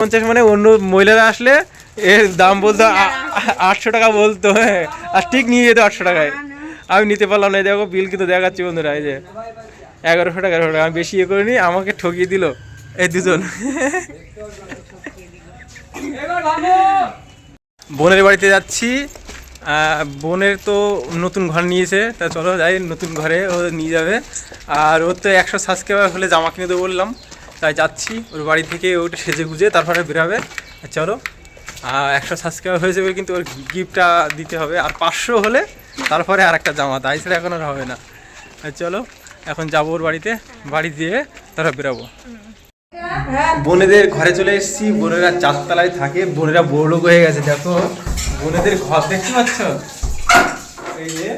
50 মানে অন্য মহিলারা আসলে এর দাম বলতো 800 টাকা বলতো, হ্যাঁ, আর ঠিক নিয়ে যেত 800 টাকায়। আমি নিতে পারলাম না। দেখো বিল কিন্তু দেখাচ্ছি বন্ধুরা, এই যে 1100 টাকা। আমি বেশি ইয়ে করিনি, আমাকে ঠকিয়ে দিল এই দুজন। বোনের বাড়িতে যাচ্ছি। বোনের তো নতুন ঘর নিয়েছে, তা চলো যাই নতুন ঘরে, ও নিয়ে যাবে। আর ওর তো 100 সাবস্ক্রাইবার হলে জামা কিনে দেবো বললাম, তাই যাচ্ছি ওর বাড়ি থেকে। ওটা সেজে গুজে তারপরে বেরোবে। চলো 100 সাবস্ক্রাইবার হয়ে যাবে, কিন্তু ওর গিফটটা দিতে হবে। আর 500 হলে তারপরে আর একটা জামা, তাই ছাড়া এখন আর হবে না। চলো এখন যাবো ওর বাড়িতে, বাড়ি দিয়ে তারপর বেরোবো। বোনেদের ঘরে চলে এসেছি। বোনেরা 4 তলায় থাকে। বোনেরা বড়লোক হয়ে গেছে। দেখো বোনেদের ঘর দেখতে পাচ্ছ, এই যে।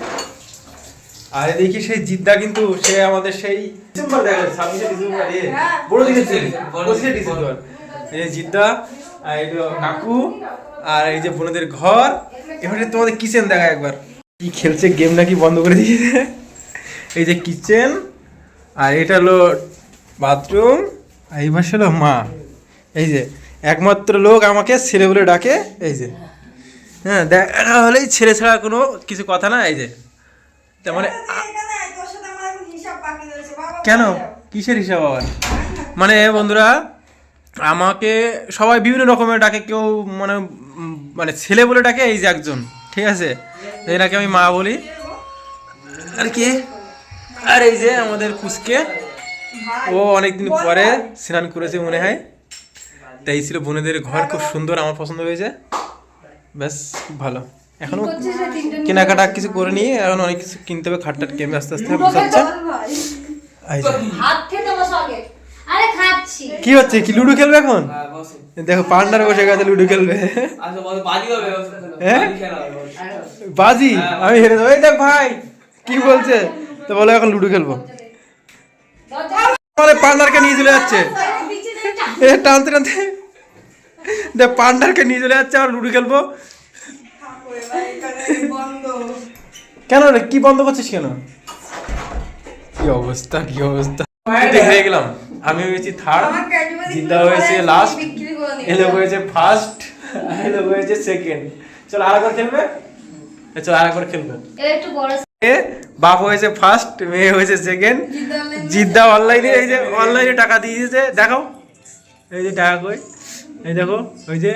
আর দেখি সেই জিদ্দা, কিন্তু সে আমাদের সেই ডিসেম্বর দেখা যাচ্ছে 26শে ডিসেম্বর, বড় দিকেছে 25শে ডিসেম্বর। এই যে জিদ্দা, আর এই কাকু, আর এই যে বোনেদের ঘর। এবারে তোমাদের কিচেন দেখা একবার, কি খেলছে গেম নাকি বন্ধ করে দিয়েছে। এই যে কিচেন, আর এটা হলো বাথরুম, আর এই পাশে হলো মা। এই যে একমাত্র লোক আমাকে ছেলে বলে ডাকে, এই যে। হ্যাঁ, দেখা হলেই ছেলে ছাড়া কোনো কিছু কথা না। এই যে তার মানে কেন, কিসের হিসাব আবার? মানে বন্ধুরা, আমাকে সবাই বিভিন্ন রকমের ডাকে। কেউ মানে মানে ছেলে বলে ডাকে, এই যে একজন, ঠিক আছে, এনাকে আমি মা বলি। আর কি, আর এই যে আমাদের কুসকে, ও অনেকদিন পরে স্নান করেছে মনে হয়। তাই ছিল বোনেদের ঘর, খুব সুন্দর, আমার পছন্দ হয়েছে। ব্যাস খুব ভালো। এখনো কেনাকাটা কিছু করে নিয়ে, এখন অনেক কিছু কিনতে হবে, খাটটাট কেমে আস্তে আস্তে বুঝাচ্ছে। কি হচ্ছে, কি লুডো খেলবে এখন? দেখো পান্ডার বসে গেছে, লুডো খেলবে। হ্যাঁ বাজি, আমি হেরে যাবো। এই দেখ ভাই কি বলছে, তো বলো এখন লুডো খেলবো। পান্ডারকে নিয়ে চলে যাচ্ছে, টানতে টানতে দেখ পান্ডারকে নিয়ে চলে যাচ্ছে। আর লুডো খেলবো কেন রে, কি বন্ধ করছিস কেন? কি অবস্থা, কি অবস্থা। হেরে গেলাম। আমি হয়েছি থার্ড, জিদ্দা হয়েছে লাস্ট, এলো হয়েছে ফার্স্ট, এলো হয়েছে সেকেন্ড। চল আরেকবার খেলবে, চল আরেকবার খেলবো। বাপ হয়েছে ফার্স্ট, মেয়ে হয়েছে সেকেন্ড। জিদ্দা অনলাইনে, এই যে অনলাইনে টাকা দিয়ে দিয়েছে, দেখো এই যে টাকা কই, এই দেখো ওই যে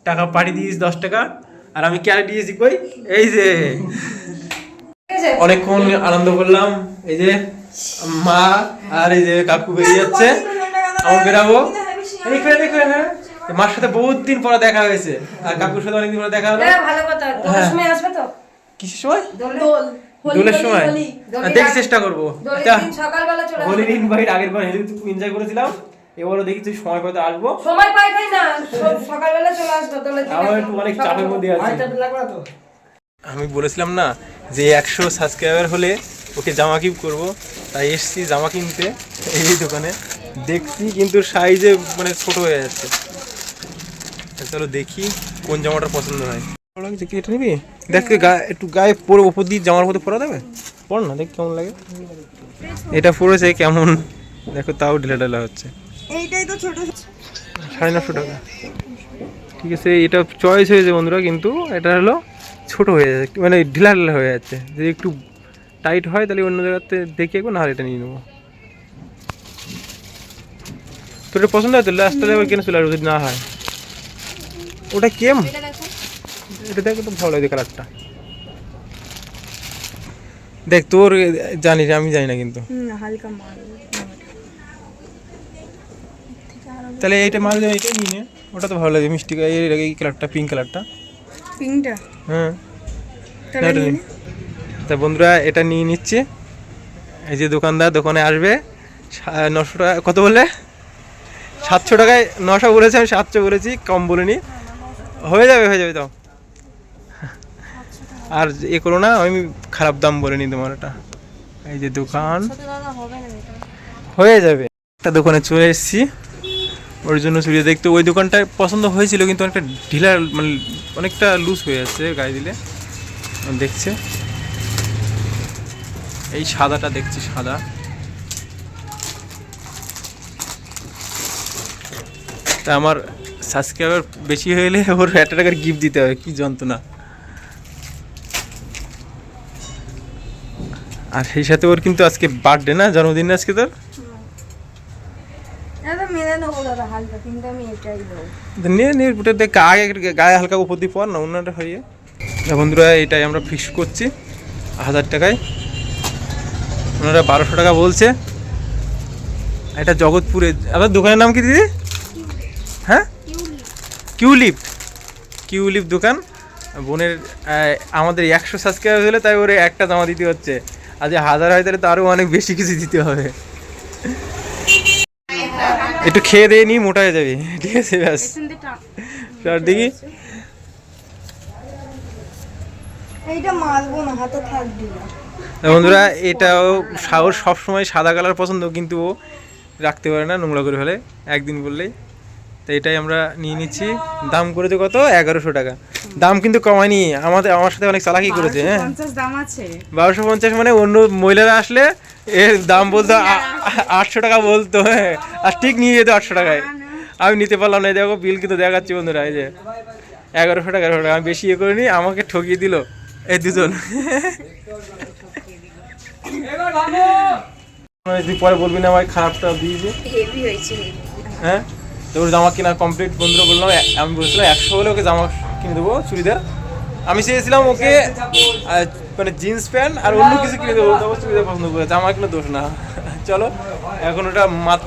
টাকা পাঠিয়ে দিয়েছি 10 টাকা। আর আমি ক্যারে দিয়েছি কই, এই যে। অনেকক্ষণ আনন্দ করলাম। এই যে মা আর এই যে কাকু বেরিয়ে যাচ্ছে, আমি বেরাবো। মার সাথে বহুত দিন পরে দেখা হয়েছে, আর কাকুর সাথে অনেকদিন পরে দেখা হলো। ভালো কথা, তোমার সময় আসবে তো? কিসের সময়? দোলের সময় দেখি চেষ্টা করবো। সকালবেলা চলে আসবে। হোলির ইনভাইট আগের বার এনজয় করেছিলাম, এবারও দেখি তুই সময় পেতে আসবো। সময় পাই না, সকালবেলা চলে আসবে। দোলের দিন আমার একটু অনেক চাপের মধ্যে আছি। আমি বলেছিলাম না যে 100 সাবস্ক্রাইবার হলে ওকে জামা কিনতে করবো, তাই এসছি জামা কিনতে এই দোকানে। দেখছি কিন্তু সাইজে মানে ছোট হয়ে যাচ্ছে। চলো দেখি কোন জামাটা পছন্দ হয়। কি এটা নিবি? দেখ একটু গায়ে পরে ওপর দিয়ে জামার মধ্যে পরা দেবে, পর না, দেখ কেমন লাগে। এটা পরেছে কেমন দেখো, তাও ঢিলা ঢালা হচ্ছে। এইটাই তো ছোট, 950 টাকা। ঠিক আছে, এটা চয়েস হয়েছে বন্ধুরা, কিন্তু এটা হলো ছোট হয়ে যাচ্ছে, মানে ঢিলা ঢিলা হয়ে যাচ্ছে। যদি একটু টাইট হয় তাহলে অন্য জায়গাতে দেখে একবার, না হলে এটা নিয়ে নেবো। তোর এটা পছন্দ হয় তো লাস্ট তাহলে কেন চলে আসবো যদি না হয়। ওটা কেম, এটা দেখো তো ভালো লাগে কালারটা। দেখ তোর জানিস, আমি জানি না কিন্তু। হালকা মাল, তাহলে এইটা মাল দেবে, এইটাই নিয়ে নে। ওটা তো ভালো লাগে, মিষ্টি এই কালারটা, পিঙ্ক কালারটা। পিঙ্কটা? হ্যাঁ, তা বন্ধুরা এটা নিয়ে নিচ্ছে। এই যে দোকানদার দোকানে আসবে, 900 টাকা কত বললে? 700 টাকায় 900 বলেছে, আমি 700 বলেছি, কম বলিনি। হয়ে যাবে, হয়ে যাবে তাও। আর এ করো না, আমি খারাপ দাম বলিনি তোমার। এটা এই যে দোকান, হয়ে যাবে। একটা দোকানে চলে এসেছি, ওর জন্য চুড়ি দেখতে। ওই দোকানটা পছন্দ হয়েছিল, কিন্তু অনেকটা ঢিলা, মানে অনেকটা লুজ হয়ে যাচ্ছে গায়ে দিলে। দেখছে এই সাদাটা, দেখছি সাদা। তা আমার সাবস্ক্রাইবার বেশি হলে ওর 1 টাকার গিফট দিতে হবে, কি যন্ত্রণা। আর সেই সাথে ওর কিন্তু আজকে বার্থডে না, জন্মদিন না আজকে তোর। এটা মেনে নেবো দাদা হালকা, কিন্তু আমি এটাই দেবো। নিয়ে নিয়ে বুটের দেখ গায়ে গায়ে হালকা উপর দিয়ে পর না অন্যটা হয়ে। বন্ধুরা এটাই আমরা ফিক্স করছি 1000 টাকায়, ওনারা 1200 টাকা বলছে। এটা জগৎপুরে। আবার দোকানের নাম কি দিদি? হ্যাঁ, কিউলিপ। কিউলিপ দোকান। বোনের আমাদের 100 সাবস্ক্রাইবার হলে তাই ওরে একটা জামা দিতে হচ্ছে, আর যে 1000 হয় তাহলে তো আরও অনেক বেশি কিছু দিতে হবে। একটু খেয়ে দিয়ে নি, মোটা হয়ে যাবে, ঠিক আছে? ব্যাস দেখি এইটা মারবো না, হাতে থাকবি না। বন্ধুরা এটাও সাহস সবসময় সাদা কালার পছন্দ, কিন্তু ও রাখতে পারে না, নোংরা করে ফেলে একদিন বললেই। তো এটাই আমরা নিয়ে নিচ্ছি। দাম করেছে কত? 1100 টাকা। দাম কিন্তু কমায়নি, আমার সাথে অনেক চালাকি করেছে। হ্যাঁ, 1250। মানে অন্য মহিলারা আসলে এর দাম বলতো 800 টাকা বলতো, হ্যাঁ, আর ঠিক নিয়ে যেত 800 টাকায়। আমি নিতে পারলাম না। দেখো বিল কিন্তু দেখাচ্ছি বন্ধুরা, এই যে 1100 টাকা। আমি বেশি ইয়ে করিনি, আমাকে ঠকিয়ে দিল এই দুজন। তুই পরে বলবি না ভাই খারাপটা দিয়েছে। হেভি হয়েছে। হ্যাঁ, তো ওর জামা কেনা কমপ্লিট। বন্ধুরা বললাম, আমি বলছিলাম 100 হলে ওকে জামা কিনে দেবো, চুড়িদার। আমি চেয়েছিলাম ওকে মানে জিন্স প্যান্ট আর অন্য কিছু কিনে দেবো, তবে চুড়িদার পছন্দ করে। জামা কিনে দোষ না। চলো এখন ওটা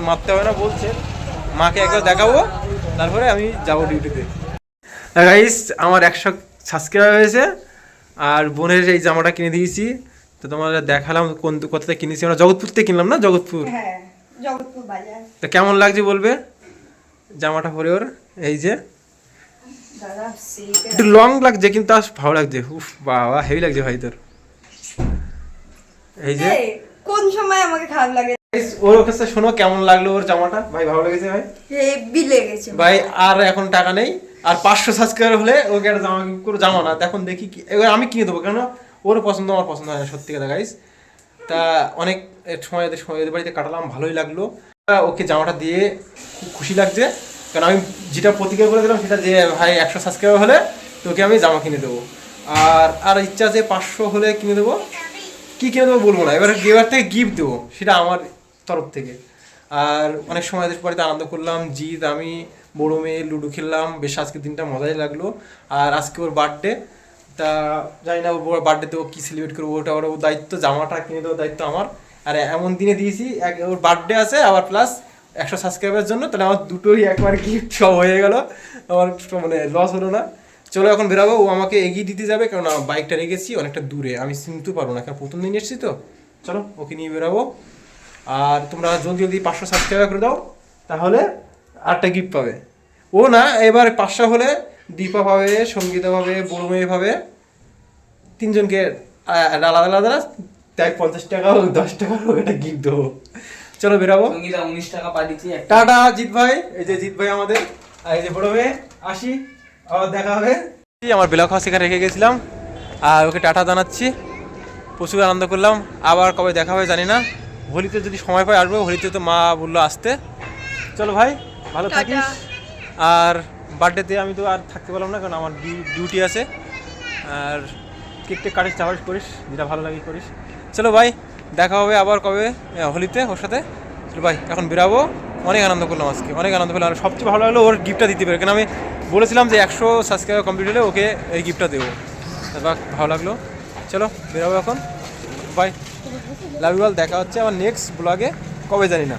মারতে হবে না বলছে, মাকে একবার দেখাবো, তারপরে আমি যাবো ডিউটিতে। গাইস আমার 100 সাবস্ক্রাইবার হয়েছে, আর বোনের এই জামাটা কিনে দিয়েছি। তো তোমার দেখালাম কোথাতে কিনেছি। আমরা জগৎপুর থেকে কিনলাম না, জগৎপুর। হ্যাঁ, জগৎপুর বাজার। তা কেমন লাগছে বলবে জামাটা পরে ওর? এই যে দাদা একটু লং লাগছে, কিন্তু আজ ভালো লাগছে। উফ বাবা, হেভি লাগছে ভাই তোর। এই যে কোন সময় আমাকে খারাপ লাগে? ওর কাছে শোনো কেমন লাগলো ওর জামাটা। ভাই ভালো লেগেছে ভাই? হেভি লেগেছে ভাই। আর এখন টাকা নেই, আর 500 সাবস্ক্রাইবার হলে ওকে একটা জামা করে জামা না। এখন দেখি এবার আমি কিনে দেবো, কেন ওর পছন্দ আমার পছন্দ হয় না, সত্যি কথা গাইস। তা অনেক সময় ওদের বাড়িতে কাটালাম, ভালোই লাগলো। ওকে জামাটা দিয়ে খুব খুশি লাগছে, কারণ আমি যেটা প্রতিজ্ঞা করে দিলাম সেটা, যে ভাই 100 সাবস্ক্রাইবার হলে তোকে আমি জামা কিনে দেবো। আর ইচ্ছা আছে 500 হলে কিনে দেবো। কী কিনে দেবো বলবো না, এবার থেকে গিফট দেবো, সেটা আমার তরফ থেকে। আর অনেক সময় এদের বাড়িতে আনন্দ করলাম, জিৎ আমি বড়ো মেয়ে লুডো খেললাম, বেশ আজকে দিনটা মজাই লাগলো। আর আজকে ওর বার্থডে, তা জানি না ওর বার্থডেতে ও কী সেলিব্রেট করবো, ওটা ওর দায়িত্ব। জামাটা কিনে দেওয়ার দায়িত্ব আমার। আর এমন দিনে দিয়েছি, ওর বার্থডে আছে আবার প্লাস 100 সাবস্ক্রাইবারের জন্য, তাহলে আমার দুটোই একবার গিফট সব হয়ে গেল, আমার মানে লস হলো না। চলো এখন বেরাবো, ও আমাকে এগিয়ে দিতে যাবে, কারণ বাইকটা রেখেছি অনেকটা দূরে, আমি চিনতে পারবো না, কারণ প্রথম দিন এসেছি তো। চলো ওকে নিয়ে বেরাবো। আর তোমরা জলদি জলদি 500 সাবস্ক্রাইবার করে দাও, তাহলে আরটা গিফট পাবে। ও না, এবার 500 হলে দীপা পাবে, সঙ্গীতা পাবে, বড় মেয়ে পাবে, 3জনকে আলাদা আলাদা, তাই 50 টাকা হোক 10 টাকা হোক একটা গিফট দেবো। চলো বেরাবো। 19 টাকা পাঠিয়েছি। টাটা জিৎ ভাই। এই যে জিৎ ভাই আমাদের, আর এই যে বড় মেয়ে। আসি, আবার দেখা হবে। আমার বেলা খাওয়া সেখানে রেখে গেছিলাম, আর ওকে টাটা জানাচ্ছি। প্রচুর আনন্দ করলাম, আবার কবে দেখা হবে জানি না। হোলিতে যদি সময় পাই আসবো, হোলিতে তো মা বললো আসতে। চলো ভাই, ভালো থাকিস। আর বার্থডেতে আমি তো আর থাকতে পারলাম না, কারণ আমার ডিউটি আছে। আর কেক টেক কাটিস, চাওয়াজ করিস, যেটা ভালো লাগে করিস। চলো ভাই, দেখা হবে আবার কবে হোলিতে ওর সাথে। চলো ভাই, এখন বেরাবো। অনেক আনন্দ করলাম আজকে, অনেক আনন্দ করলাম। আর সবচেয়ে ভালো লাগলো ওর গিফটটা দিতে পারে, কারণ আমি বলেছিলাম যে 100 সাবস্ক্রাইবার কমপ্লিট হলে ওকে এই গিফটটা দেবো। বা ভালো লাগলো। চলো বেরাবো এখন, বাই, লাভ ইউ অল। দেখা হচ্ছে আমার নেক্সট ব্লগে, কবে জানি না।